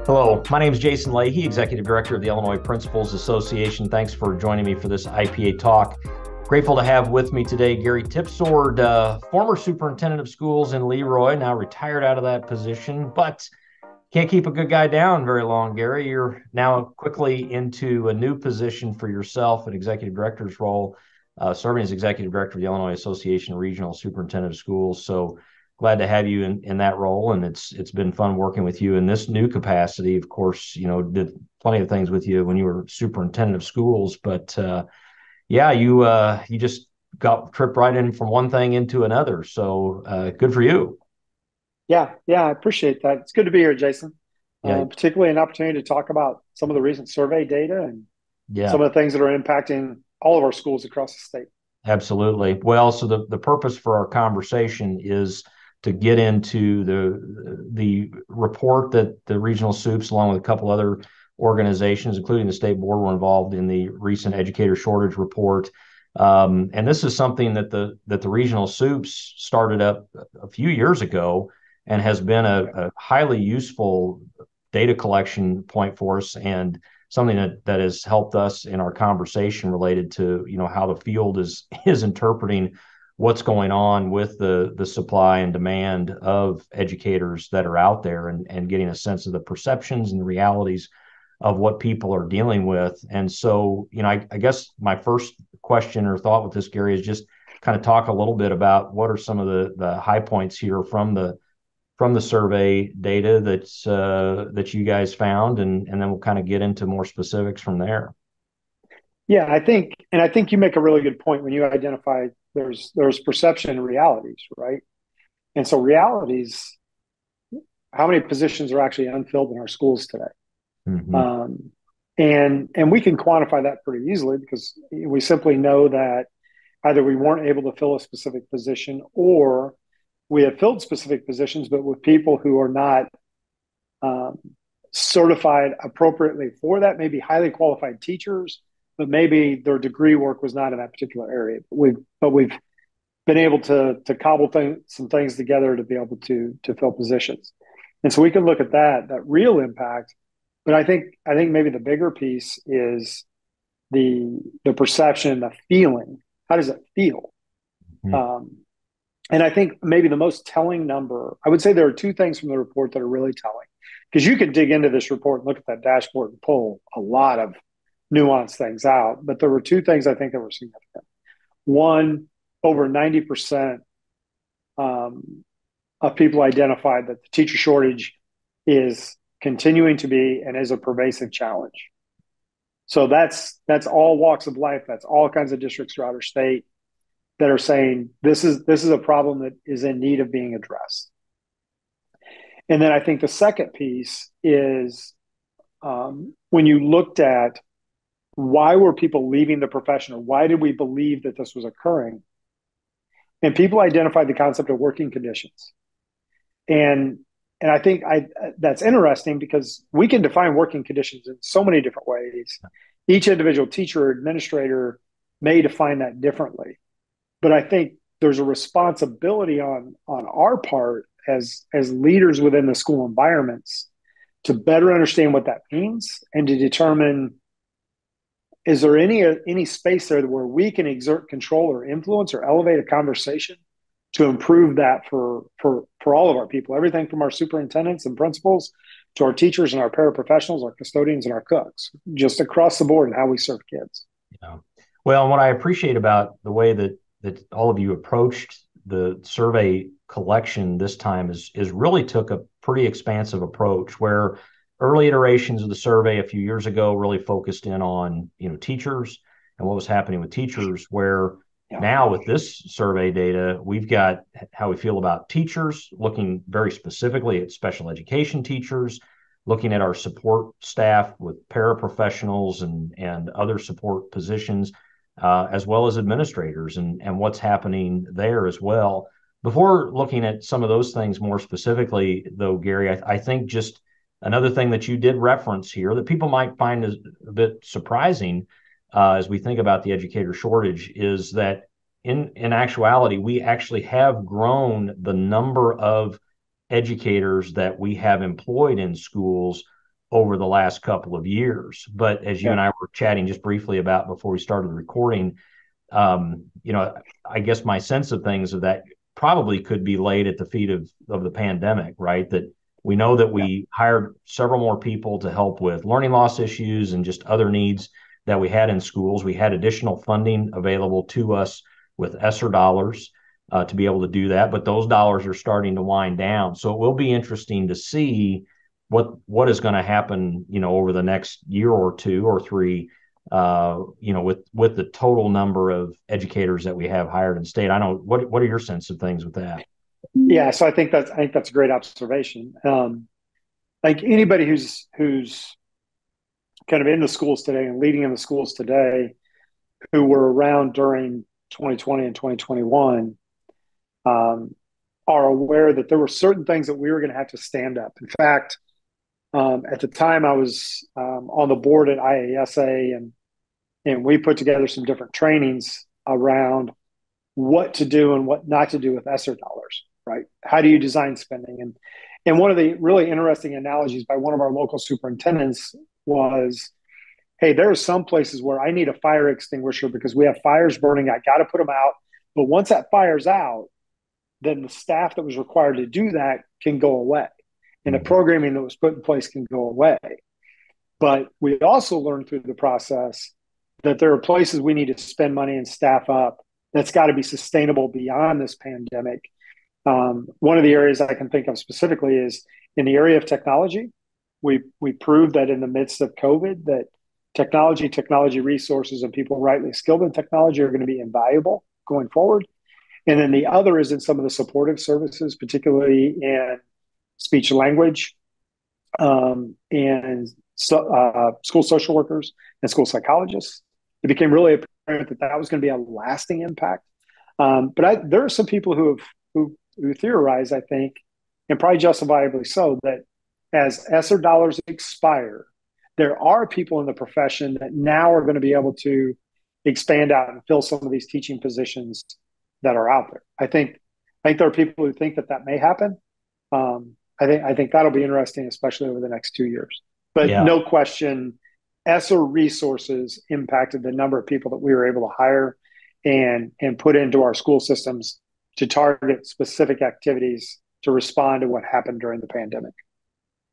Hello, my name is Jason Leahy, Executive Director of the Illinois Principals Association. Thanks for joining me for this IPA talk. Grateful to have with me today Gary Tipsword, former superintendent of schools in Leroy, now retired out of that position, but can't keep a good guy down very long, Gary. You're now quickly into a new position for yourself, an executive director's role, serving as executive director of the Illinois Association of Regional Superintendent of Schools. So glad to have you in that role, and it's been fun working with you in this new capacity. Of course, did plenty of things with you when you were superintendent of schools, but yeah, you just got tripped right in from one thing into another. So good for you. Yeah, I appreciate that. It's good to be here, Jason. Yeah, Particularly an opportunity to talk about some of the recent survey data and yeah. some of the things that are impacting all of our schools across the state. Absolutely. Well, so the purpose for our conversation is to get into the report that the regional soups, along with a couple other organizations, including the state board, were involved in the recent educator shortage report. And this is something that the regional soups started up a few years ago and has been a highly useful data collection point for us, and something that has helped us in our conversation related to how the field is interpreting what's going on with the supply and demand of educators that are out there, and getting a sense of the perceptions and the realities of what people are dealing with. And so, I guess my first question or thought with this, Gary, is just kind of talk a little bit about what are some of the high points here from the survey data that you guys found, and then we'll kind of get into more specifics from there. Yeah, I think you make a really good point when you identify there's perception and realities, right? And so realities, how many positions are actually unfilled in our schools today? Mm-hmm. Um, and we can quantify that pretty easily because we simply know that either we weren't able to fill a specific position, or we have filled specific positions, but with people who are not um, certified appropriately for that, maybe highly qualified teachers, but maybe their degree work was not in that particular area. But we've been able to cobble some things together to be able to fill positions. And so we can look at that real impact. But I think maybe the bigger piece is the perception, the feeling. How does it feel? Mm-hmm. Um, and I think maybe the most telling number, I would say there are two things from the report that are really telling, because you could dig into this report and look at that dashboard and pull a lot of nuanced things out. But there were two things I think that were significant. One, over 90% of people identified that the teacher shortage is continuing to be and is a pervasive challenge. So that's all walks of life. That's all kinds of districts throughout our state that are saying this is a problem that is in need of being addressed. And then I think the second piece is when you looked at why were people leaving the profession, or why did we believe that this was occurring? And people identified the concept of working conditions. And I think that's interesting because we can define working conditions in so many different ways. Each individual teacher or administrator may define that differently. But I think there's a responsibility on our part as leaders within the school environments to better understand what that means, and to determine, is there any space there where we can exert control or influence or elevate a conversation to improve that for all of our people, everything from our superintendents and principals to our teachers and our paraprofessionals, our custodians and our cooks, just across the board in how we serve kids. Yeah. Well, what I appreciate about the way that all of you approached the survey collection this time is really took a pretty expansive approach, where early iterations of the survey a few years ago really focused in on teachers and what was happening with teachers, where Yeah. now with this survey data, we've got how we feel about teachers, looking very specifically at special education teachers, looking at our support staff with paraprofessionals and other support positions, as well as administrators, and what's happening there as well. Before looking at some of those things more specifically, though, Gary, I think just another thing that you did reference here that people might find is a bit surprising, as we think about the educator shortage, is that in actuality, we actually have grown the number of educators that we have employed in schools over the last couple of years. But as you Yeah. and I were chatting just briefly about before we started recording, you know, I guess my sense of things of that probably could be laid at the feet of the pandemic, right? That we know that Yeah. we hired several more people to help with learning loss issues and just other needs that we had in schools. We had additional funding available to us with ESSER dollars to be able to do that, but those dollars are starting to wind down. So it will be interesting to see what is going to happen, you know, over the next year or two or three, you know, with the total number of educators that we have hired in state. I know what are your sense of things with that? Yeah. So I think that's a great observation. Like anybody who's kind of in the schools today and leading in the schools today who were around during 2020 and 2021 um, are aware that there were certain things that we were going to have to stand up. In fact, at the time I was on the board at IASA, and we put together some different trainings around what to do and what not to do with ESSER dollars, right? How do you design spending? And one of the really interesting analogies by one of our local superintendents was, hey, there are some places where I need a fire extinguisher because we have fires burning. I got to put them out. But once that fire's out, then the staff that was required to do that can go away. And the Mhm. programming that was put in place can go away. But we also learned through the process that there are places we need to spend money and staff up that's got to be sustainable beyond this pandemic. One of the areas I can think of specifically is in the area of technology. We proved that in the midst of COVID that technology resources, and people rightly skilled in technology are going to be invaluable going forward. And then the other is in some of the supportive services, particularly in speech language and school social workers and school psychologists. It became really apparent that that was going to be a lasting impact. There are some people who theorize, I think, and probably justifiably so, that as ESSER dollars expire, there are people in the profession that now are going to be able to expand out and fill some of these teaching positions that are out there. I think there are people who think that that may happen. I think that'll be interesting, especially over the next 2 years. But Yeah. no question, ESSER resources impacted the number of people that we were able to hire and put into our school systems to target specific activities to respond to what happened during the pandemic.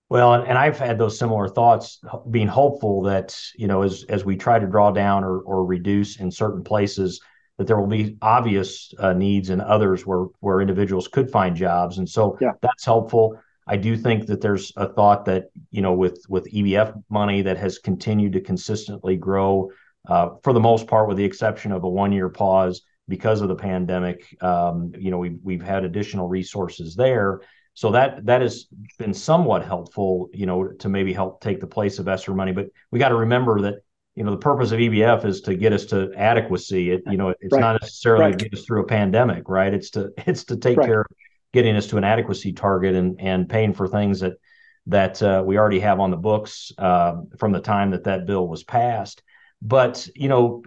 Well, and I've had those similar thoughts, being hopeful that, you know, as we try to draw down or reduce in certain places, that there will be obvious needs in others where individuals could find jobs, and so Yeah, that's helpful. I do think that there's a thought that, you know, with EBF money that has continued to consistently grow, for the most part, with the exception of a 1 year pause because of the pandemic. You know, we've had additional resources there, so that has been somewhat helpful, you know, to maybe help take the place of ESSER money. But we got to remember that, you know, the purpose of EBF is to get us to adequacy. You know, it's right, not necessarily to right, get us through a pandemic, right? It's to take right. care of getting us to an adequacy target and paying for things that we already have on the books from the time that bill was passed. But, you know,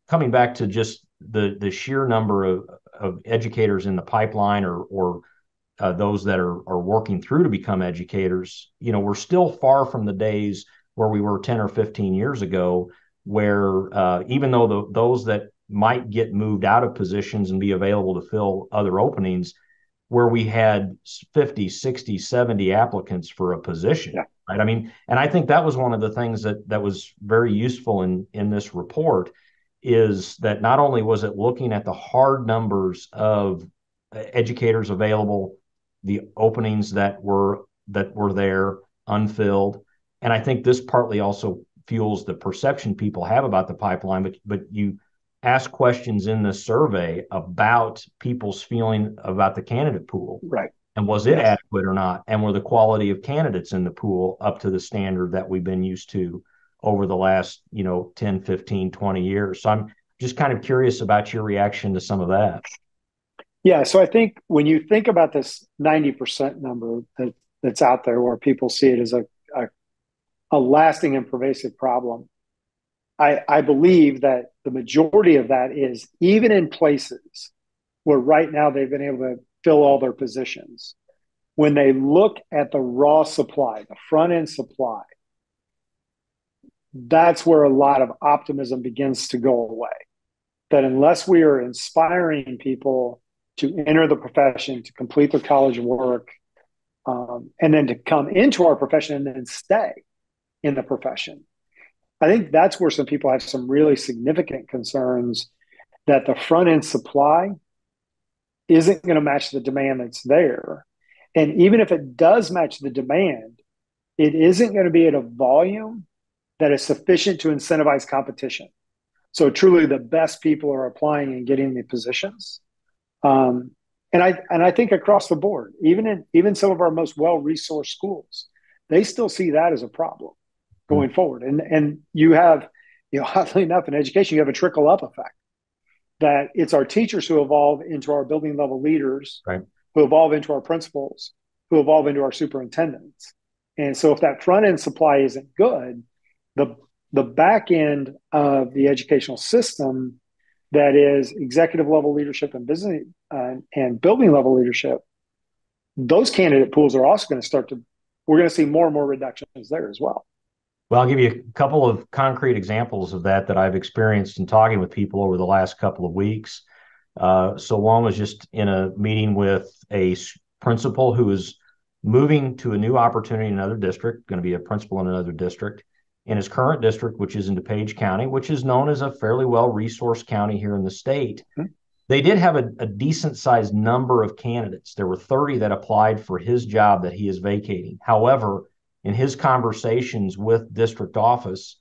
coming back to just the sheer number of educators in the pipeline, or those that are working through to become educators, you know, we're still far from the days where we were 10 or 15 years ago, where even though those that might get moved out of positions and be available to fill other openings, where we had 50, 60, 70 applicants for a position, Yeah, right? I mean, and I think that was one of the things that was very useful in this report, is that not only was it looking at the hard numbers of educators available, the openings that were there unfilled, and I think this partly also fuels the perception people have about the pipeline. But you ask questions in this survey about people's feeling about the candidate pool, right. and was it Yes. adequate or not, and were the quality of candidates in the pool up to the standard that we've been used to over the last, you know, 10, 15, 20 years. So I'm just kind of curious about your reaction to some of that. Yeah. So I think when you think about this 90% number that's out there where people see it as a lasting and pervasive problem, I believe that the majority of that is even in places where right now they've been able to fill all their positions. When they look at the raw supply, the front end supply, that's where a lot of optimism begins to go away. That unless we are inspiring people to enter the profession, to complete their college work, and then to come into our profession and then stay in the profession, I think that's where some people have some really significant concerns that the front end supply isn't going to match the demand that's there. And even if it does match the demand, it isn't going to be at a volume that is sufficient to incentivize competition. So truly the best people are applying and getting the positions. And I think across the board, even some of our most well-resourced schools, they still see that as a problem going forward. And you have, oddly enough, in education, you have a trickle up effect that it's our teachers who evolve into our building level leaders, Right. who evolve into our principals, who evolve into our superintendents. And so if that front end supply isn't good, the back end of the educational system, that is executive level leadership and business and building level leadership, those candidate pools are also going to we're going to see more and more reductions there as well. Well, I'll give you a couple of concrete examples of that I've experienced in talking with people over the last couple of weeks. So one was just in a meeting with a principal who is moving to a new opportunity in another district, going to be a principal in another district. In his current district, which is in DuPage County, which is known as a fairly well-resourced county here in the state, they did have a decent-sized number of candidates. There were 30 that applied for his job that he is vacating. However, in his conversations with district office,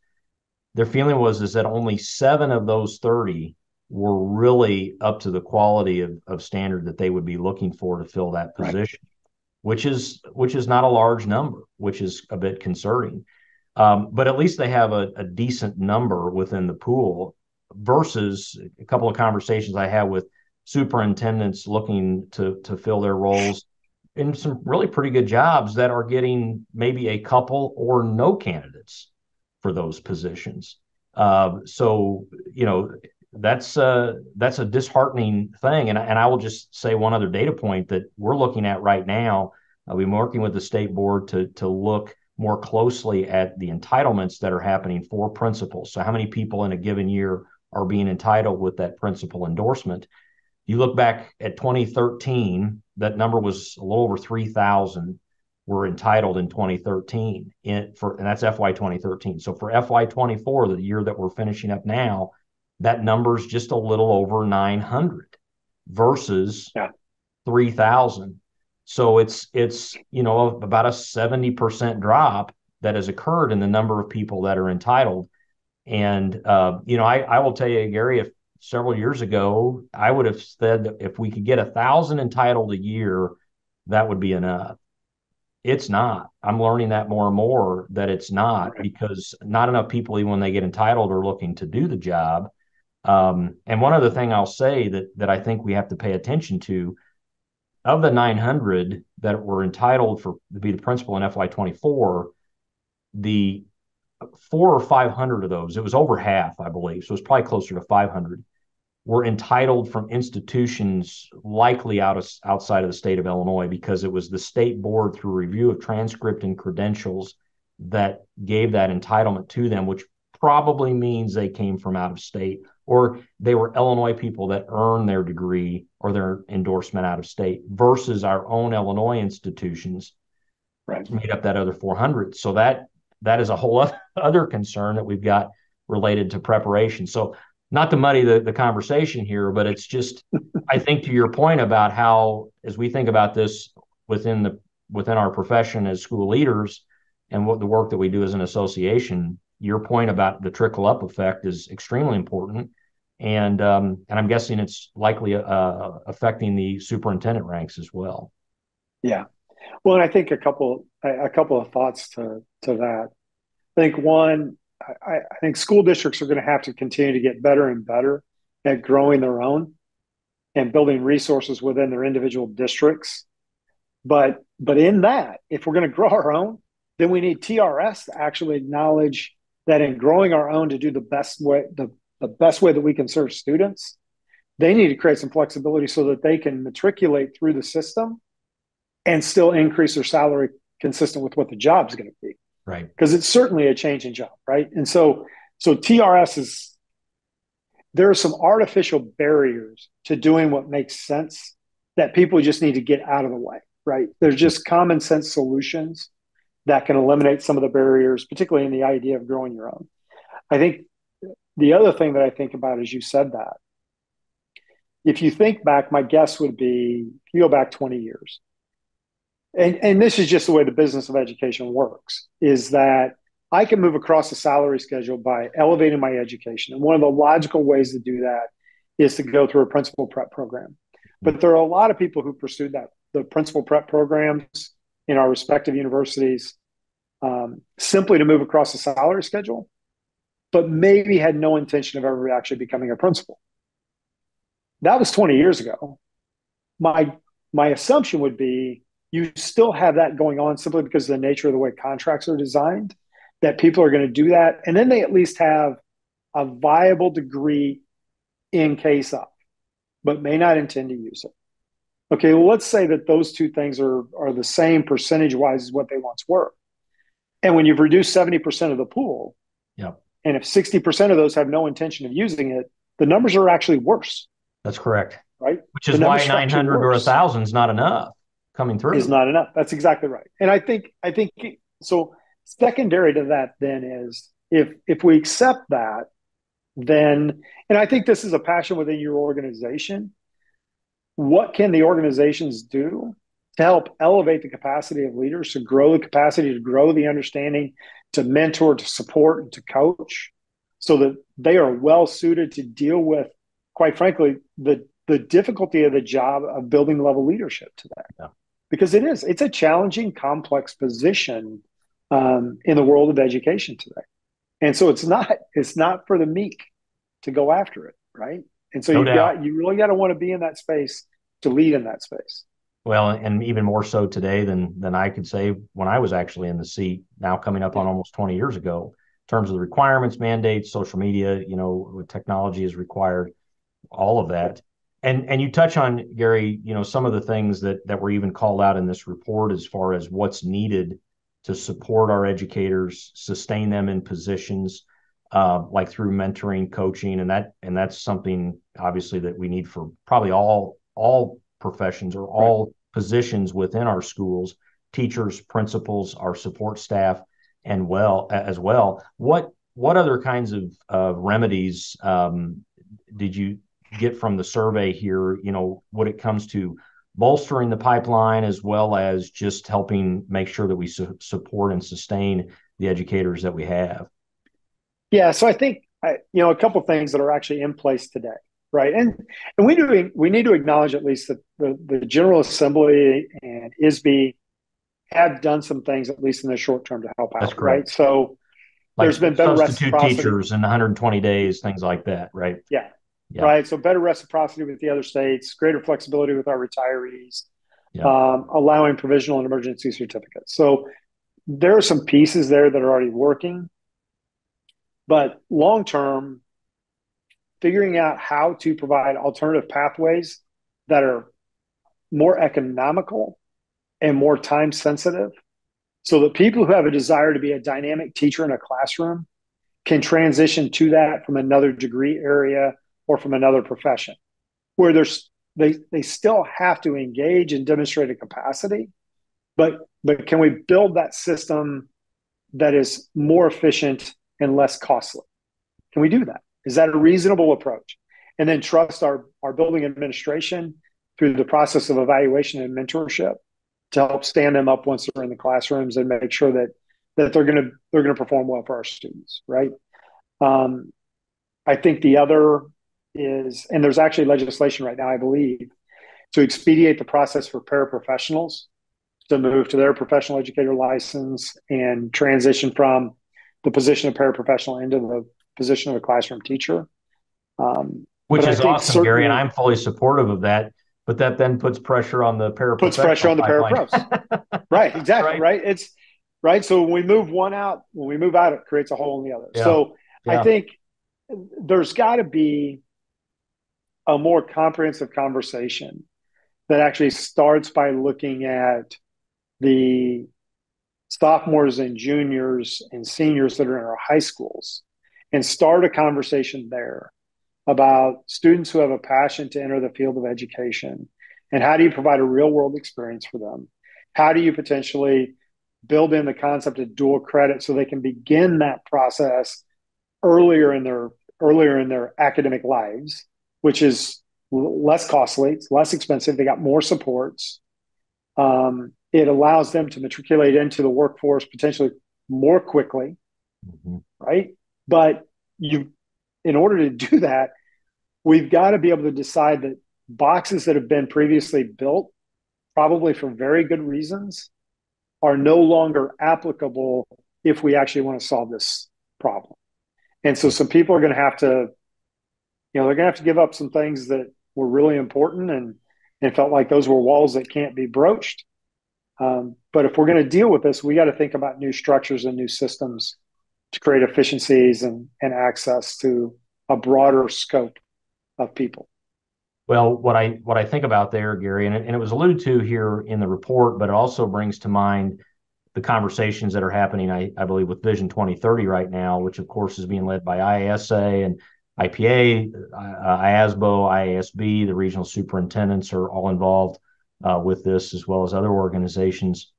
their feeling was that only 7 of those 30 were really up to the quality of standard that they would be looking for to fill that position, right. which is not a large number, which is a bit concerning. But at least they have a decent number within the pool versus a couple of conversations I had with superintendents looking to fill their roles in some really pretty good jobs that are getting maybe a couple or no candidates for those positions. So, that's a disheartening thing. And I will just say one other data point that we're looking at right now. We've been working with the state board to look more closely at the entitlements that are happening for principals. So how many people in a given year are being entitled with that principal endorsement? You look back at 2013, that number was a little over 3,000 were entitled in 2013, and that's FY 2013. So for FY 24, the year that we're finishing up now, that number's just a little over 900 versus 3,000. So it's about a 70% drop that has occurred in the number of people that are entitled. And I will tell you, Gary, if several years ago I would have said that if we could get 1,000 entitled a year, that would be enough. It's not. I'm learning that more and more that it's not, because not enough people, even when they get entitled, are looking to do the job. And one other thing I'll say that I think we have to pay attention to, of the 900 that were entitled to be the principal in FY24, the 400 or 500 of those, it was over half, I believe, so it's probably closer to 500, were entitled from institutions likely outside of the state of Illinois, because it was the state board, through review of transcript and credentials, that gave that entitlement to them, which probably means they came from out of state, or they were Illinois people that earned their degree or their endorsement out of state, versus our own Illinois institutions made up that other 400. So that is a whole other concern that we've got related to preparation. So not to muddy the conversation here, but it's just, I think to your point about how, as we think about this within our profession as school leaders and what the work that we do as an association, your point about the trickle up effect is extremely important. And I'm guessing it's likely affecting the superintendent ranks as well. Yeah. Well, and I think a couple of thoughts to that. I think one, I think school districts are going to have to continue to get better and better at growing their own and building resources within their individual districts. But in that, if we're going to grow our own, then we need TRS to actually acknowledge that in growing our own to do the best way that we can serve students, they need to create some flexibility so that they can matriculate through the system and still increase their salary consistent with what the job's going to be. Right. because it's certainly a change in job, right? And so TRS is, there are some artificial barriers to doing what makes sense that people just need to get out of the way, right? There's just common sense solutions that can eliminate some of the barriers, particularly in the idea of growing your own. I think the other thing that I think about is you said that. If you think back, my guess would be if you go back 20 years, and this is just the way the business of education works, is that I can move across the salary schedule by elevating my education. And one of the logical ways to do that is to go through a principal prep program. But there are a lot of people who pursued that, the principal prep programs in our respective universities, simply to move across the salary schedule, but maybe had no intention of ever actually becoming a principal. That was 20 years ago. My assumption would be you still have that going on simply because of the nature of the way contracts are designed, that people are going to do that. And then they at least have a viable degree in case of, but may not intend to use it. Okay, well, let's say that those two things are the same percentage wise as what they once were. And when you've reduced 70% of the pool, Yeah. and if 60% of those have no intention of using it, the numbers are actually worse. That's correct. Right? Which is why 900 or 1,000 is not enough coming through. Is not enough. That's exactly right. And I think so. Secondary to that then is if we accept that, then, and I think this is a passion within your organization, what can the organizations do to help elevate the capacity of leaders, to grow the capacity, to grow the understanding, to mentor, to support, and to coach, so that they are well suited to deal with, quite frankly, the difficulty of the job of building level leadership today. Yeah. Because it's a challenging, complex position in the world of education today. And so it's not for the meek to go after it, right? And so you really got to want to be in that space to lead in that space. Well, and even more so today than I could say when I was actually in the seat, now coming up on almost 20 years ago, in terms of the requirements, mandates, social media, what technology is required, all of that. And you touch on, Gary, some of the things that were even called out in this report as far as what's needed to support our educators, sustain them in positions, like through mentoring, coaching, and that's something obviously that we need for probably all professions or all positions within our schools, teachers, principals, our support staff, and as well. What other kinds of remedies did you get from the survey here, when it comes to bolstering the pipeline as well as just helping make sure that we support and sustain the educators that we have? Yeah, so I think a couple of things that are actually in place today, right? And we need to acknowledge at least that the General Assembly and ISB have done some things, at least in the short term, to help out. That's correct. Right? So there's been better substitute reciprocity. Teachers in 120 days, things like that, right? Yeah. Right. So better reciprocity with the other states, greater flexibility with our retirees, allowing provisional and emergency certificates. So there are some pieces there that are already working, but long term, figuring out how to provide alternative pathways that are more economical and more time sensitive, so that people who have a desire to be a dynamic teacher in a classroom can transition to that from another degree area or from another profession, where they still have to engage and demonstrate a capacity, but can we build that system that is more efficient and less costly? Can we do that? Is that a reasonable approach? And then trust our building administration through the process of evaluation and mentorship to help stand them up once they're in the classrooms and make sure that they're going to perform well for our students, right? I think the other is, and there's actually legislation right now, I believe, to expedite the process for paraprofessionals to move to their professional educator license and transition from the position of paraprofessional into the position of a classroom teacher. Which is awesome, Gary, and I'm fully supportive of that. But that then puts pressure on the paraprofessional. Puts pressure on the parapros. Right, exactly. Right. It's right. So when we move out, it creates a hole in the other. Yeah. So I think there's got to be a more comprehensive conversation that actually starts by looking at the sophomores and juniors and seniors that are in our high schools and start a conversation there about students who have a passion to enter the field of education, and how do you provide a real world experience for them? How do you potentially build in the concept of dual credit so they can begin that process earlier in their academic lives, which is less costly, it's less expensive, they got more supports. It allows them to matriculate into the workforce potentially more quickly, right? But in order to do that, we've got to be able to decide that boxes that have been previously built, probably for very good reasons, are no longer applicable if we actually want to solve this problem. And so some people are going to have to, they're going to have to give up some things that were really important and felt like those were walls that can't be broached. But if we're going to deal with this, we got to think about new structures and new systems to create efficiencies and access to a broader scope of people. Well, what I think about there, Gary, and it was alluded to here in the report, but it also brings to mind the conversations that are happening, I believe, with Vision 2030 right now, which of course is being led by IASA and IPA, IASBO, IASB. The regional superintendents are all involved with this, as well as other organizations.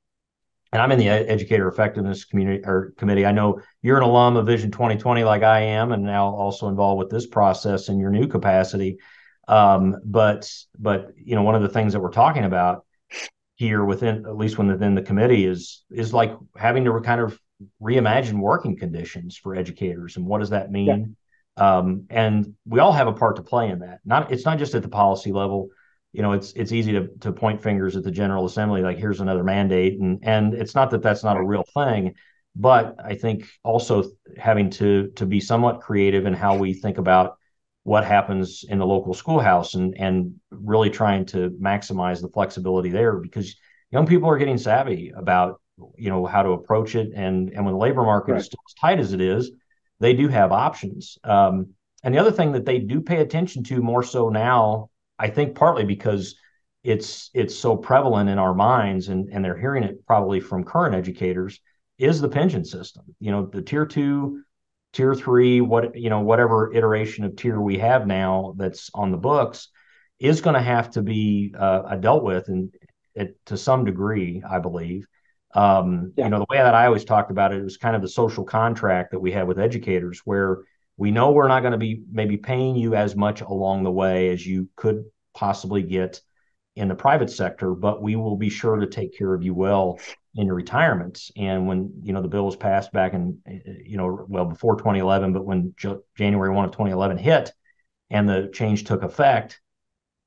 And I'm in the Educator Effectiveness Committee. I know you're an alum of Vision 2020 like I am, and now also involved with this process in your new capacity. But one of the things that we're talking about here within, at least within the committee, is like having to kind of reimagine working conditions for educators, and what does that mean? Yeah. And we all have a part to play in that. It's not just at the policy level. It's easy to point fingers at the General Assembly, like here's another mandate, and it's not that that's not a real thing, but I think also having to be somewhat creative in how we think about what happens in the local schoolhouse, and really trying to maximize the flexibility there, because young people are getting savvy about how to approach it, and when the labor market is still as tight as it is, they do have options. And the other thing that they do pay attention to more so now, I think partly because it's so prevalent in our minds, and they're hearing it probably from current educators, is the pension system. The tier 2, tier 3, whatever iteration of tier we have now that's on the books, is going to have to be dealt with, and to some degree, I believe. The way that I always talked about it was kind of the social contract that we have with educators, where we know we're not going to be maybe paying you as much along the way as you could possibly get in the private sector, but we will be sure to take care of you well in your retirements. And when, the bill was passed back in, before 2011, but when January 1 of 2011 hit and the change took effect,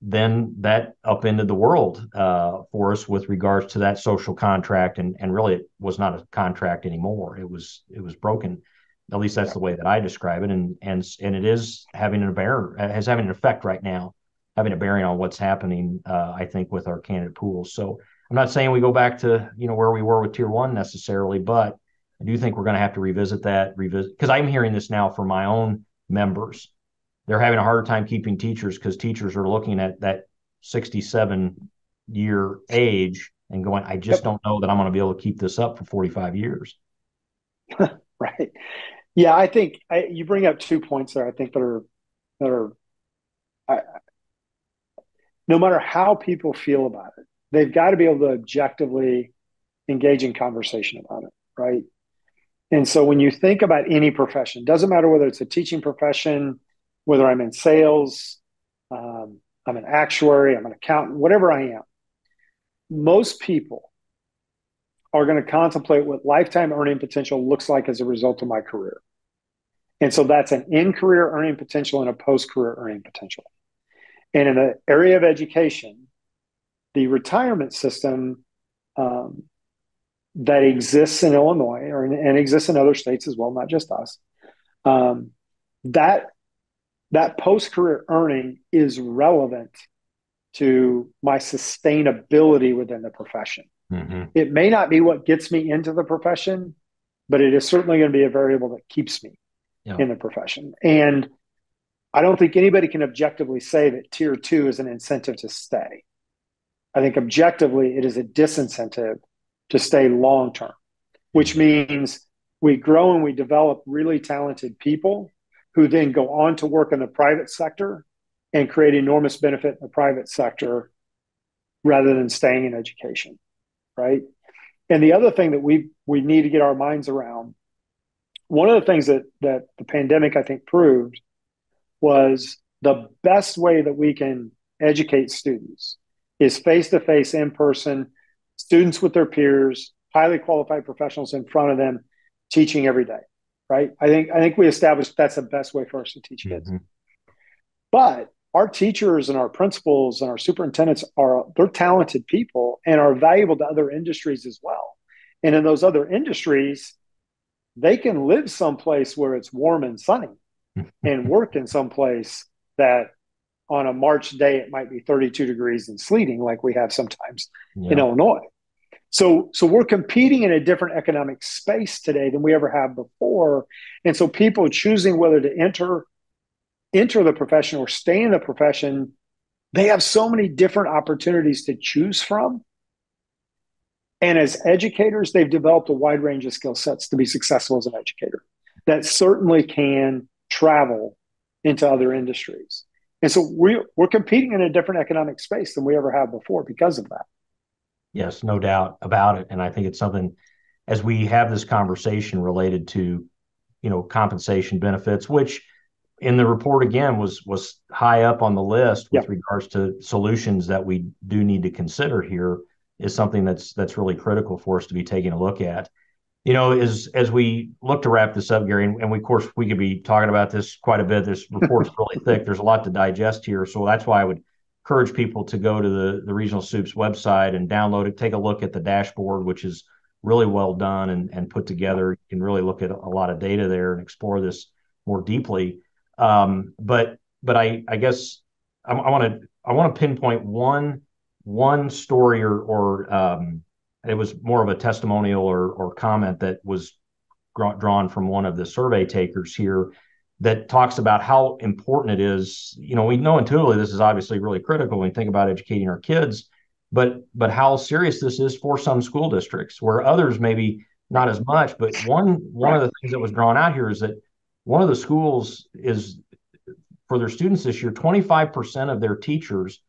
then that upended the world for us with regards to that social contract. And really it was not a contract anymore. It was broken. At least that's the way that I describe it. And it is having an effect right now, having a bearing on what's happening, I think, with our candidate pools. So I'm not saying we go back to, where we were with tier 1 necessarily, but I do think we're going to have to revisit because I'm hearing this now from my own members. They're having a harder time keeping teachers because teachers are looking at that 67-year age and going, I just don't know that I'm going to be able to keep this up for 45 years. Right. Yeah, I think you bring up 2 points there, I think, that are no matter how people feel about it, they've got to be able to objectively engage in conversation about it, right? And so when you think about any profession, doesn't matter whether it's a teaching profession, whether I'm in sales, I'm an actuary, I'm an accountant, whatever I am, most people are going to contemplate what lifetime earning potential looks like as a result of my career. And so that's an in-career earning potential and a post-career earning potential. And in the area of education, the retirement system that exists in Illinois and exists in other states as well, not just us, that post-career earning is relevant to my sustainability within the profession. Mm-hmm. It may not be what gets me into the profession, but it is certainly going to be a variable that keeps me in the profession. And I don't think anybody can objectively say that tier 2 is an incentive to stay. I think objectively it is a disincentive to stay long-term. which means we grow and we develop really talented people who then go on to work in the private sector and create enormous benefit in the private sector rather than staying in education, right? And the other thing that we need to get our minds around, one of the things that the pandemic, I think, proved was the best way that we can educate students is face-to-face, in person, students with their peers, highly qualified professionals in front of them, teaching every day, right? I think we established that's the best way for us to teach kids. Mm-hmm. But our teachers and our principals and our superintendents they're talented people and are valuable to other industries as well. And in those other industries, they can live someplace where it's warm and sunny and work in some place that on a March day, it might be 32 degrees and sleeting like we have sometimes in Illinois. So we're competing in a different economic space today than we ever have before. And so people choosing whether to enter the profession or stay in the profession, they have so many different opportunities to choose from. And as educators, they've developed a wide range of skill sets to be successful as an educator that certainly can travel into other industries. And so we're competing in a different economic space than we ever have before because of that. Yes, no doubt about it. And I think it's something, as we have this conversation related to, compensation benefits, which in the report again was high up on the list with regards to solutions that we do need to consider here, is something that's really critical for us to be taking a look at. As we look to wrap this up, Gary, and of course we could be talking about this quite a bit. This report's really thick. There's a lot to digest here. So that's why I would encourage people to go to the Regional Soups website and download it, take a look at the dashboard, which is really well done and put together. You can really look at a lot of data there and explore this more deeply. But I guess I want to pinpoint one story or it was more of a testimonial or comment that was drawn from one of the survey takers here that talks about how important it is. We know intuitively this is obviously really critical when we think about educating our kids, but how serious this is for some school districts where others maybe not as much. But one of the things that was drawn out here is that one of the schools is, for their students this year, 25% of their teachers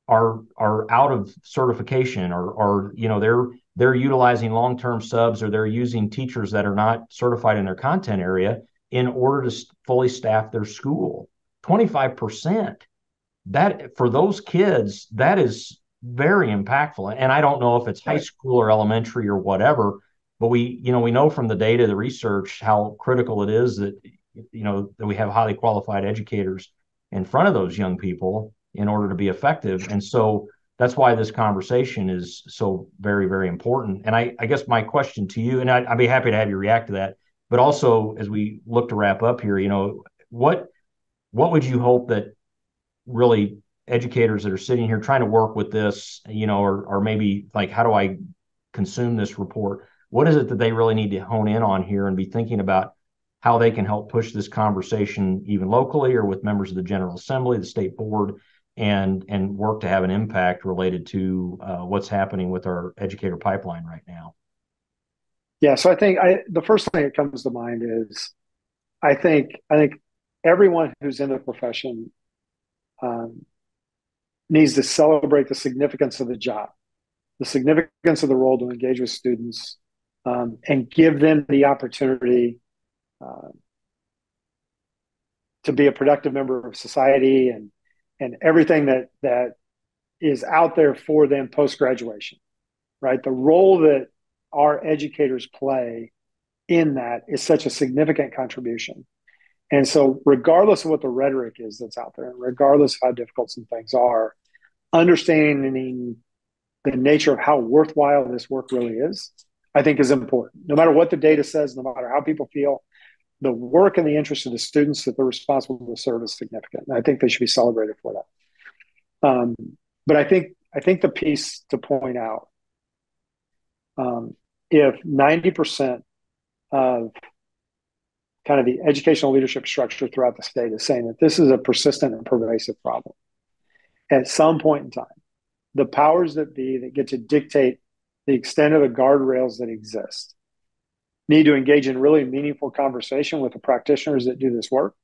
are out of certification or they're utilizing long-term subs, or they're using teachers that are not certified in their content area in order to fully staff their school. 25%. That, for those kids, that is very impactful. And I don't know if it's high school or elementary or whatever, but we know from the data, the research, how critical it is that that we have highly qualified educators in front of those young people in order to be effective. And so that's why this conversation is so very, very important. And I guess my question to you, and I'd be happy to have you react to that, but also as we look to wrap up here, what would you hope that really educators that are sitting here trying to work with this, or maybe like, how do I consume this report? What is it that they really need to hone in on here and be thinking about how they can help push this conversation even locally or with members of the General Assembly, the state board, and work to have an impact related to what's happening with our educator pipeline right now? Yeah, so I think the first thing that comes to mind is I think everyone who's in the profession needs to celebrate the significance of the job, the significance of the role to engage with students, and give them the opportunity to be a productive member of society and everything that is out there for them post-graduation, right? The role that our educators play in that is such a significant contribution. And so regardless of what the rhetoric is that's out there, and regardless of how difficult some things are, understanding the nature of how worthwhile this work really is, I think is important. No matter what the data says, no matter how people feel, the work and the interest of the students that they're responsible to serve is significant. And I think they should be celebrated for that. But I think the piece to point out, if 90% of kind of the educational leadership structure throughout the state is saying that this is a persistent and pervasive problem, at some point in time, the powers that be that get to dictate the extent of the guardrails that exist need to engage in really meaningful conversation with the practitioners that do this work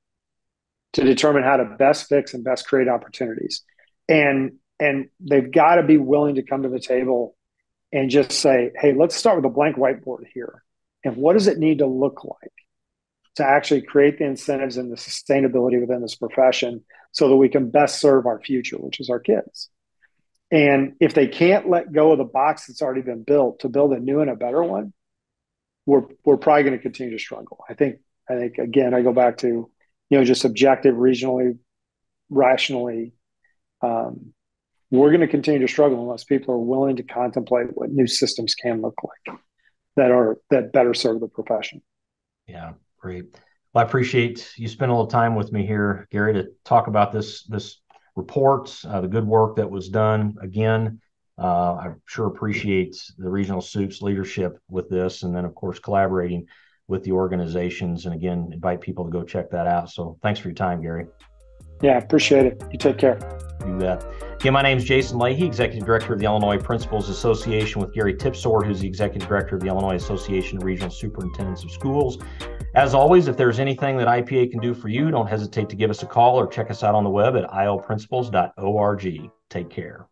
to determine how to best fix and best create opportunities. And they've got to be willing to come to the table and just say, hey, let's start with a blank whiteboard here. And what does it need to look like to actually create the incentives and the sustainability within this profession so that we can best serve our future, which is our kids? And if they can't let go of the box that's already been built to build a new and a better one, we're probably going to continue to struggle. I think again, I go back to, just objective, regionally, rationally. We're going to continue to struggle unless people are willing to contemplate what new systems can look like that better serve the profession. Yeah, great. Well, I appreciate you spending a little time with me here, Gary, to talk about this report, the good work that was done. Again, I sure appreciate the regional SUPS leadership with this, and then of course collaborating with the organizations. And again, invite people to go check that out. So thanks for your time, Gary. Yeah, appreciate it. You take care. You bet. Again, my name is Jason Leahy, Executive Director of the Illinois Principals Association, with Gary Tipsword, who's the Executive Director of the Illinois Association of Regional Superintendents of Schools. As always, if there's anything that IPA can do for you, don't hesitate to give us a call or check us out on the web at ilprincipals.org. Take care.